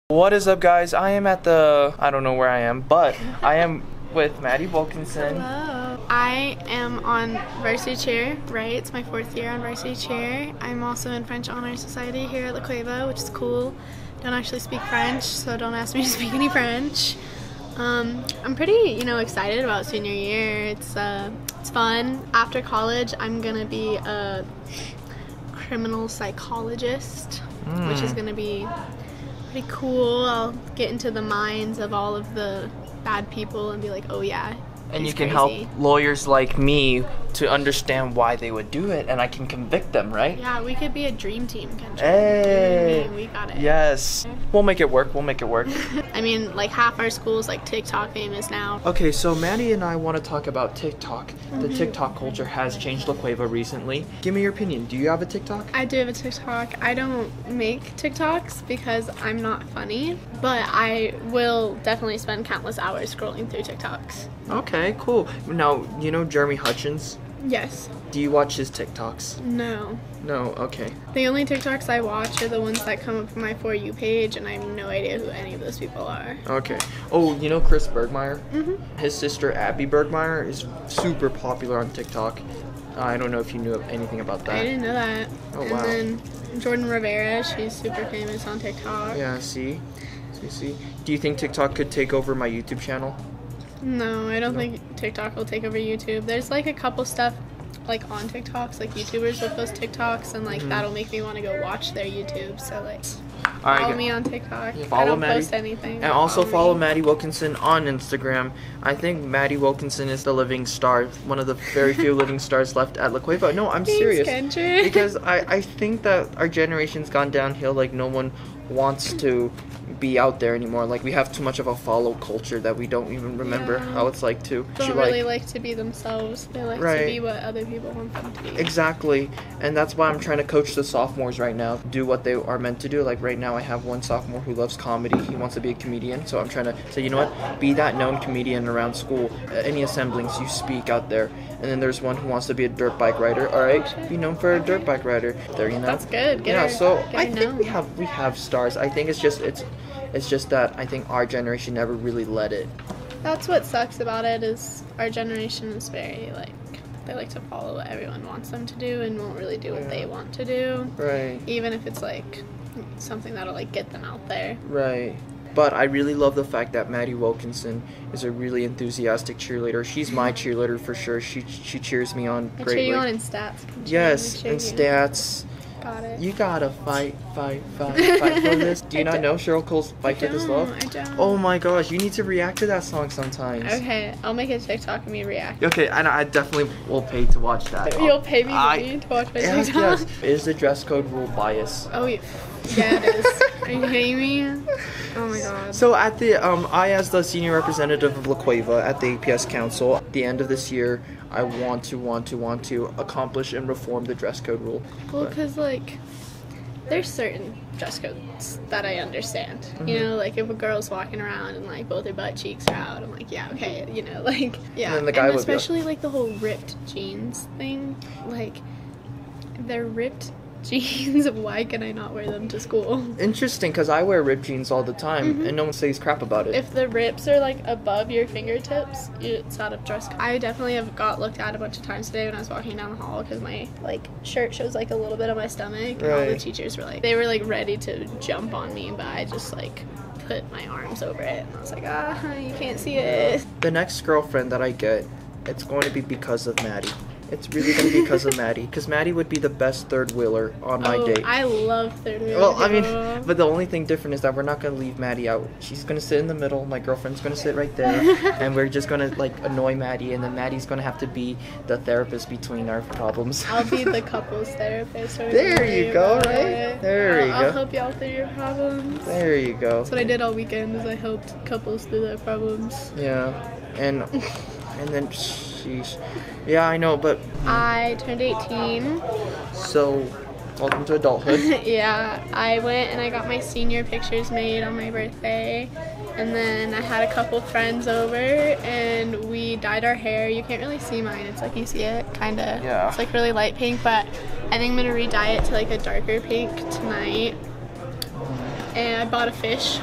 What is up, guys? I am at I don't know where I am, but I am with Maddy Wilkinson. Hello. I am on varsity chair, right? It's my 4th year on varsity chair. I'm also in French Honor Society here at La Cueva, which is cool. Don't actually speak French, so don't ask me to speak any French. I'm pretty, excited about senior year. It's fun. After college, I'm gonna be a criminal psychologist, which is gonna be pretty cool. I'll get into the minds of all of the bad people and be like, oh yeah, and you can crazy. help lawyers like me to understand why they would do it, and I can convict them, right? Yeah, we could be a dream team, Kentren. Hey, we got it. Yes, we'll make it work. We'll make it work. I mean, like half our school's like TikTok famous now. Okay, so Maddy and I want to talk about TikTok. The TikTok culture has changed La Cueva recently. Give me your opinion. Do you have a TikTok? I do have a TikTok. I don't make TikToks because I'm not funny, but I will definitely spend countless hours scrolling through TikToks. Okay, cool. Now, you know Jeremy Hutchins? Yes. Do you watch his TikToks? No. No, okay. The only TikToks I watch are the ones that come up on my For You page, and I have no idea who any of those people are. Okay. Oh, you know Chris Bergmeyer? Mm-hmm. His sister Abby Bergmeyer is super popular on TikTok. I don't know if you knew anything about that. I didn't know that. Oh, and wow. then Jordan Rivera, she's super famous on TikTok. Yeah, see? See? Do you think TikTok could take over my YouTube channel? No, I don't think TikTok will take over YouTube. There's like a couple stuff like on TikToks, like YouTubers will post TikToks, and like that'll make me want to go watch their YouTube. So like, follow me on TikTok. I don't post anything. And also follow Maddy Wilkinson on Instagram. I think Maddy Wilkinson is the living star, one of the very few living stars left at La Cueva. No, I'm serious. Kentren. Because I think that our generation's gone downhill. Like, no one wants to be out there anymore. Like, we have too much of a follow culture that we don't even remember how it's like to. Don't really like to be themselves. They like to be what other people want them to be. Exactly. And that's why I'm trying to coach the sophomores right now, do what they are meant to do. Like right now I have one sophomore who loves comedy. He wants to be a comedian. So I'm trying to say, you know what? Be that known comedian around school. Any assemblies, you speak out there. And then there's one who wants to be a dirt bike rider. All right? Be known for a dirt bike rider. There, you know? That's good. I think we have stars. I think it's just that I think our generation never really let it. That's what sucks about it, is our generation is very like, they like to follow what everyone wants them to do and won't really do what they want to do. Right. Even if it's like something that'll like get them out there. Right. But I really love the fact that Maddy Wilkinson is a really enthusiastic cheerleader. She's my cheerleader for sure. She cheers me on greatly. I cheer you on in stats. Yes, in stats. Got it. You gotta fight for this. Do you not know Cheryl Cole's Fight for This Love? I don't. Oh my gosh, you need to react to that song sometimes. Okay, I'll make a TikTok of me react. Okay, and I definitely will pay to watch that. You'll pay me money to watch my TikTok? Yes. Is the dress code rule bias? Oh, yeah, it is. Are you kidding me? Oh my god. So at the, I as the senior representative of La Cueva at the APS Council, at the end of this year, I want to accomplish and reform the dress code rule. Well, because, like, there's certain dress codes that I understand. You know, like, if a girl's walking around and, like, both her butt cheeks are out, I'm like, yeah, okay, like, yeah. And then the guy would especially, like, the whole ripped jeans thing. Like, they're ripped jeans. Why can I not wear them to school? Interesting, because I wear ripped jeans all the time, and no one says crap about it. If the rips are like above your fingertips, it's out of dress code. I definitely have got looked at a bunch of times today when I was walking down the hall because my like shirt shows like a little bit of my stomach, and all the teachers were like, they were like ready to jump on me, but I just like put my arms over it, and I was like, you can't see it. The next girlfriend that I get, it's going to be because of Maddy. It's really going to be because of Maddy. Because Maddy would be the best third wheeler on my date. I love third wheeler. Well, I mean, but the only thing different is that we're not going to leave Maddy out. She's going to sit in the middle. My girlfriend's going to sit right there. And we're just going to, like, annoy Maddy. And then Maddie's going to have to be the therapist between our problems. I'll be the couples therapist. There you go, right? There you go. I'll help y'all through your problems. There you go. That's what I did all weekend, is I helped couples through their problems. Yeah. And then... Sheesh. Yeah, I know, but... I turned 18. So, welcome to adulthood. Yeah, I went and I got my senior pictures made on my birthday. And then I had a couple friends over and we dyed our hair. You can't really see mine. It's like, you see it, kind of. Yeah. It's like really light pink, but I think I'm going to re-dye it to like a darker pink tonight. and I bought a fish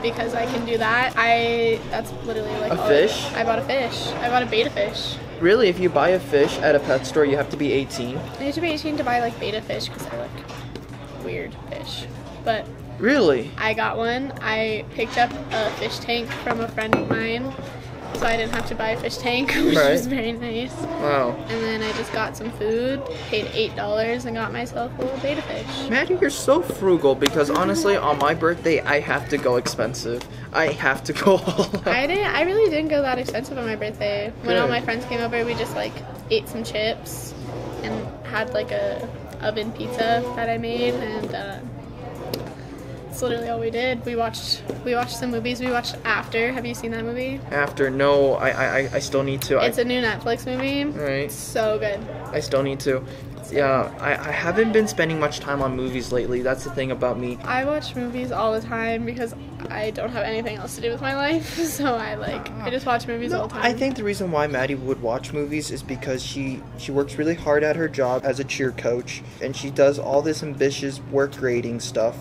because I can do that. That's literally like a fish? I bought a fish. I bought a betta fish. Really? If you buy a fish at a pet store, you have to be 18? I need to be 18 to buy like betta fish because I like weird fish. But really? I got one. I picked up a fish tank from a friend of mine, so I didn't have to buy a fish tank, which was very nice. Wow. And then I just got some food, paid $8, and got myself a little betta fish. Maddie, you're so frugal because honestly, on my birthday, I have to go expensive. I have to go all out. I really didn't go that expensive on my birthday. When all Good. my friends came over, we just like ate some chips and had like a oven pizza that I made, and that's literally all we did. We watched some movies. We watched After. Have you seen that movie? After, no, I still need to. It's a new Netflix movie. Right. It's so good. I still need to. Yeah, I haven't been spending much time on movies lately. That's the thing about me. I watch movies all the time because I don't have anything else to do with my life, so I just watch movies all the time. I think the reason why Maddie would watch movies is because she works really hard at her job as a cheer coach, and she does all this ambitious work grading stuff.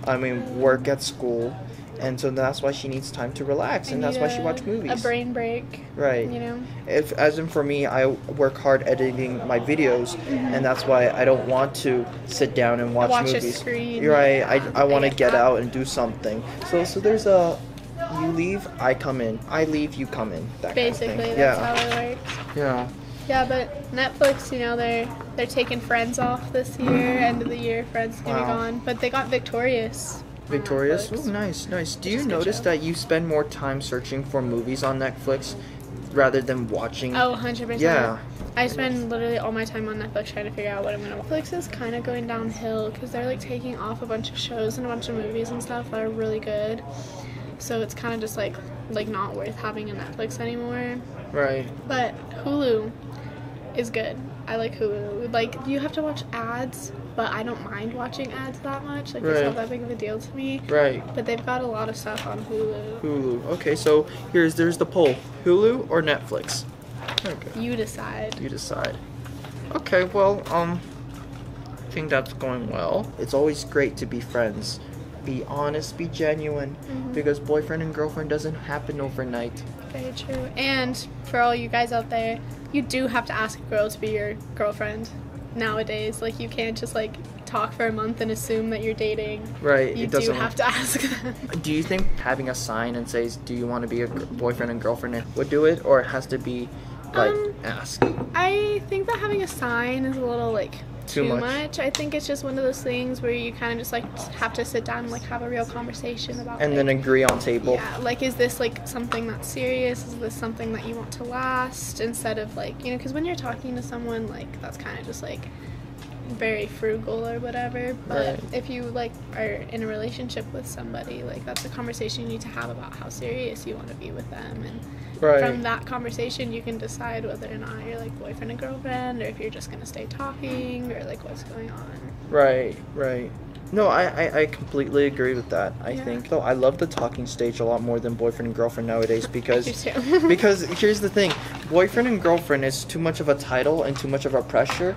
I mean, work at school. And so that's why she needs time to relax, and that's why she watches movies. A brain break. Right. You know? As in for me, I work hard editing my videos, and that's why I don't want to sit down and watch movies. A screen. You're right. I want to get out and do something. So there's you leave, I come in. I leave, you come in. That Basically, kind of thing. that's how it works. Yeah. Yeah, but Netflix, you know, they're taking Friends off this year. End of the year, Friends is gonna be gone. But they got Victorious. Victorious? Oh, nice. Do you notice that you spend more time searching for movies on Netflix rather than watching? Oh, 100%. Yeah. I spend literally all my time on Netflix trying to figure out what I'm gonna watch. Netflix is kind of going downhill because they're like taking off a bunch of shows and a bunch of movies and stuff that are really good. So it's kind of just like not worth having a Netflix anymore. Right. But Hulu is good. I like Hulu. Like, you have to watch ads, but I don't mind watching ads that much. Like, it's not that big of a deal to me. Right. But they've got a lot of stuff on Hulu. Hulu. Okay, so there's the poll. Hulu or Netflix? Okay. You decide. You decide. Okay, well, I think that's going well. It's always great to be friends. Be honest, be genuine, because boyfriend and girlfriend doesn't happen overnight. Very true. And for all you guys out there, you do have to ask a girl to be your girlfriend nowadays. Like, you can't just like talk for a month and assume that you're dating. Right. You do have to ask them. Do you think having a sign and says, "Do you want to be a boyfriend and girlfriend," would do it, or it has to be like ask? I think that having a sign is a little like too much. I think it's just one of those things where you kind of just like have to sit down and like have a real conversation about and like, then agree on table. Yeah, like, is this like something that's serious? Is this something that you want to last? Instead of like, you know, because when you're talking to someone, like, that's kind of just like very frugal or whatever. But if you like are in a relationship with somebody, like, that's a conversation you need to have about how serious you want to be with them, and from that conversation you can decide whether or not you're like boyfriend and girlfriend, or if you're just gonna stay talking, or like what's going on. Right. No, I completely agree with that. I think, though, I love the talking stage a lot more than boyfriend and girlfriend nowadays because because here's the thing, boyfriend and girlfriend is too much of a title and too much of a pressure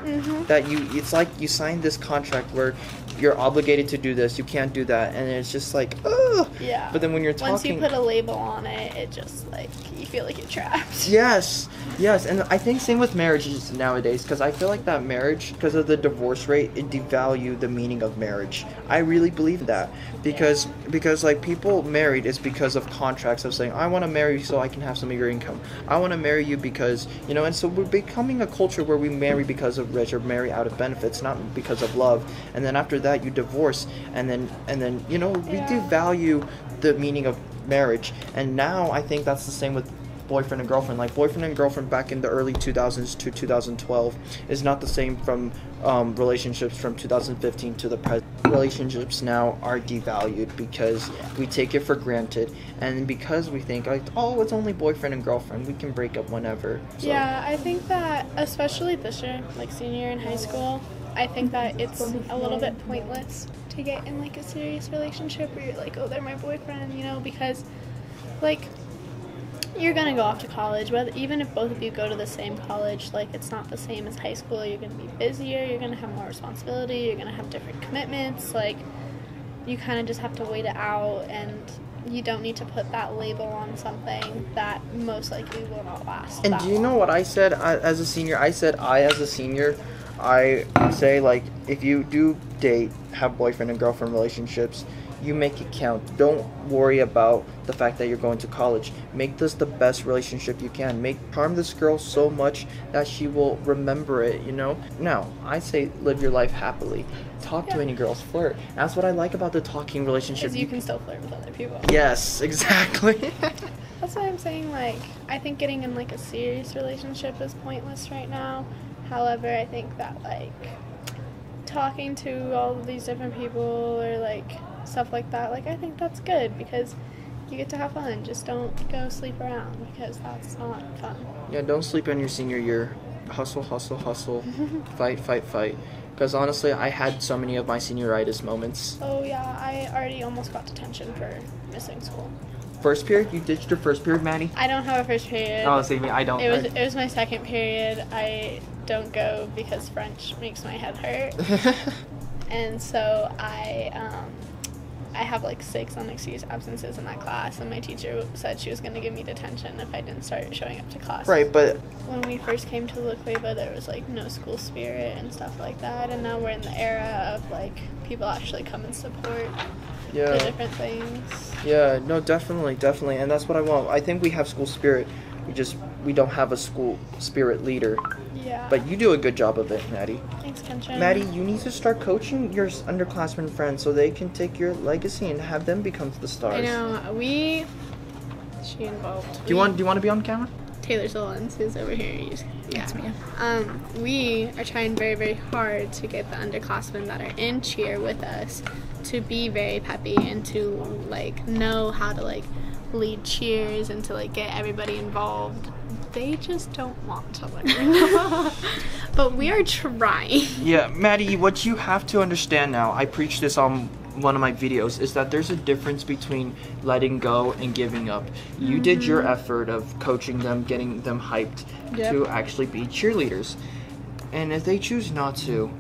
that it's like you signed this contract where you're obligated to do this, you can't do that, and it's just like, ugh. Yeah. But then when you're talking, once you put a label on it, it just like you feel like you're trapped. Yes, and I think same with marriages nowadays, because I feel like that marriage, because of the divorce rate, it devalued the meaning of marriage. I really believe that because like people married is because of contracts of saying, I want to marry you so I can have some of your income. I want to marry you because, you know, and so we're becoming a culture where we marry because of rich or marry out of benefits, not because of love. And then after that you divorce, and then you know, we devalue the meaning of marriage. And now I think that's the same with boyfriend and girlfriend. Like, boyfriend and girlfriend back in the early 2000s to 2012 is not the same from relationships from 2015 to the present. Relationships now are devalued because we take it for granted, and because we think like, oh, it's only boyfriend and girlfriend, we can break up whenever. So. Yeah, I think that especially this year, like senior year in high school, I think that it's a little bit pointless to get in like a serious relationship where you're like, oh, they're my boyfriend, you know, because like you're gonna go off to college, even if both of you go to the same college, like, it's not the same as high school. You're gonna be busier, you're gonna have more responsibility, you're gonna have different commitments, like, you kind of just have to wait it out, and you don't need to put that label on something that most likely will not last. And do you know what I said as a senior? I said as a senior, I say, like, if you do date, have boyfriend and girlfriend relationships, you make it count. Don't worry about the fact that you're going to college. Make this the best relationship you can. Charm this girl so much that she will remember it, you know? Now, I say live your life happily. Talk to any girls, flirt. That's what I like about the talking relationship. Because you can still flirt with other people. Yes, exactly. That's why I'm saying, like, I think getting in, like, a serious relationship is pointless right now. However, I think that, like, talking to all of these different people or, like, stuff like that, like, I think that's good because you get to have fun. Just don't go sleep around because that's not fun. Yeah, don't sleep on your senior year. Hustle, hustle, hustle. Fight, fight, fight. Because honestly, I had so many of my senioritis moments. Oh yeah, I already almost got detention for missing school. First period? You ditched your first period, Maddie? I don't have a first period. Oh, see me, I don't. It was my second period. I don't go because French makes my head hurt. And so I have like 6 unexcused absences in that class, and my teacher said she was going to give me detention if I didn't start showing up to class. Right, but when we first came to La Cueva, there was like no school spirit and stuff like that, and now we're in the era of like people actually come and support the different things. Yeah, no, definitely, and that's what I want. I think we have school spirit. We don't have a school spirit leader. Yeah. But you do a good job of it, Maddie. Thanks, Kentren. Maddie, you need to start coaching your underclassmen friends so they can take your legacy and have them become the stars. I know. She involved. Do you want to be on camera? Taylor Solons, who's over here. That's me. We are trying very, very hard to get the underclassmen that are in cheer with us to be very peppy and to like know how to like lead cheers and to like get everybody involved. They just don't want to learn. But we are trying. Yeah, Maddie, what you have to understand now, I preach this on one of my videos, is that there's a difference between letting go and giving up. You did your effort of coaching them, getting them hyped to actually be cheerleaders. And if they choose not to,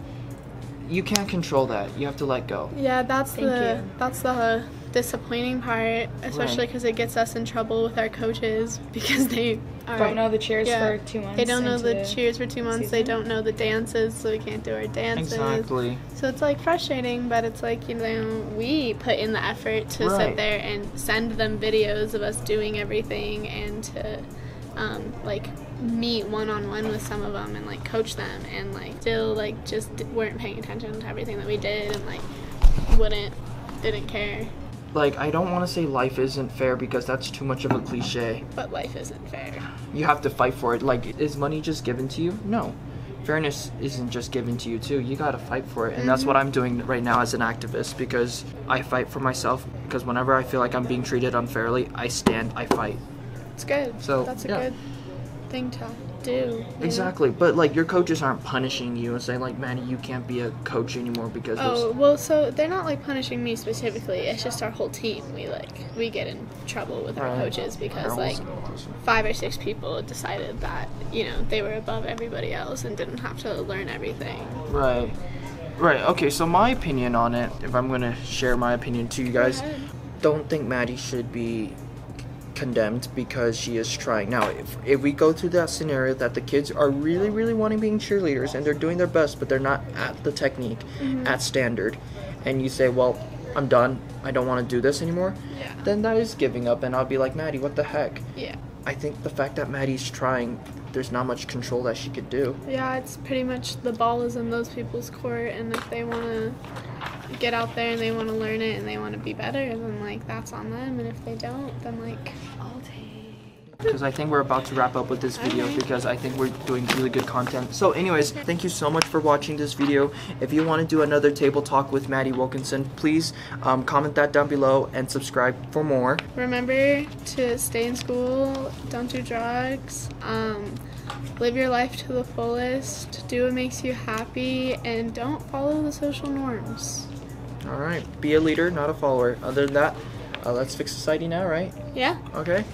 you can't control that. You have to let go. Yeah, that's the disappointing part, especially because it gets us in trouble with our coaches because they don't know the cheers for 2 months. They don't know the cheers for 2 months. They don't know the dances, so we can't do our dances. Exactly. So it's like frustrating, but it's like, you know, we put in the effort to sit there and send them videos of us doing everything and to like meet one-on-one with some of them and like coach them, and like still like just weren't paying attention to everything that we did and like didn't care. Like, I don't want to say life isn't fair because that's too much of a cliche. But life isn't fair. You have to fight for it. Like, is money just given to you? No. Fairness isn't just given to you too. You gotta fight for it. And that's what I'm doing right now as an activist, because I fight for myself, because whenever I feel like I'm being treated unfairly, I fight. It's good. So that's a good thing to do. Exactly. But like, your coaches aren't punishing you and saying like, Maddie, you can't be a coach anymore because well, so they're not like punishing me specifically. It's just our whole team. We get in trouble with our coaches because like 5 or 6 people decided that, you know, they were above everybody else and didn't have to learn everything. Right. Okay, so my opinion on it, if I'm gonna share my opinion to you guys, don't think Maddie should be condemned because she is trying. Now, if we go through that scenario that the kids are really, really wanting being cheerleaders and they're doing their best, but they're not at the technique, at standard, and you say, well, I'm done, I don't want to do this anymore, then that is giving up, and I'll be like, Maddie, what the heck? Yeah. I think the fact that Maddie's trying, there's not much control that she could do. Yeah, it's pretty much the ball is in those people's court, and if they want to get out there and they want to learn it and they want to be better, then like that's on them, and if they don't, then like I'll take. Because I think we're about to wrap up with this video because I think we're doing really good content. So anyways, thank you so much for watching this video. If you want to do another table talk with Maddie Wilkinson, please comment that down below and subscribe for more. Remember to stay in school, don't do drugs, live your life to the fullest, do what makes you happy, and don't follow the social norms. Alright, be a leader, not a follower. Other than that, let's fix society now, right? Yeah. Okay.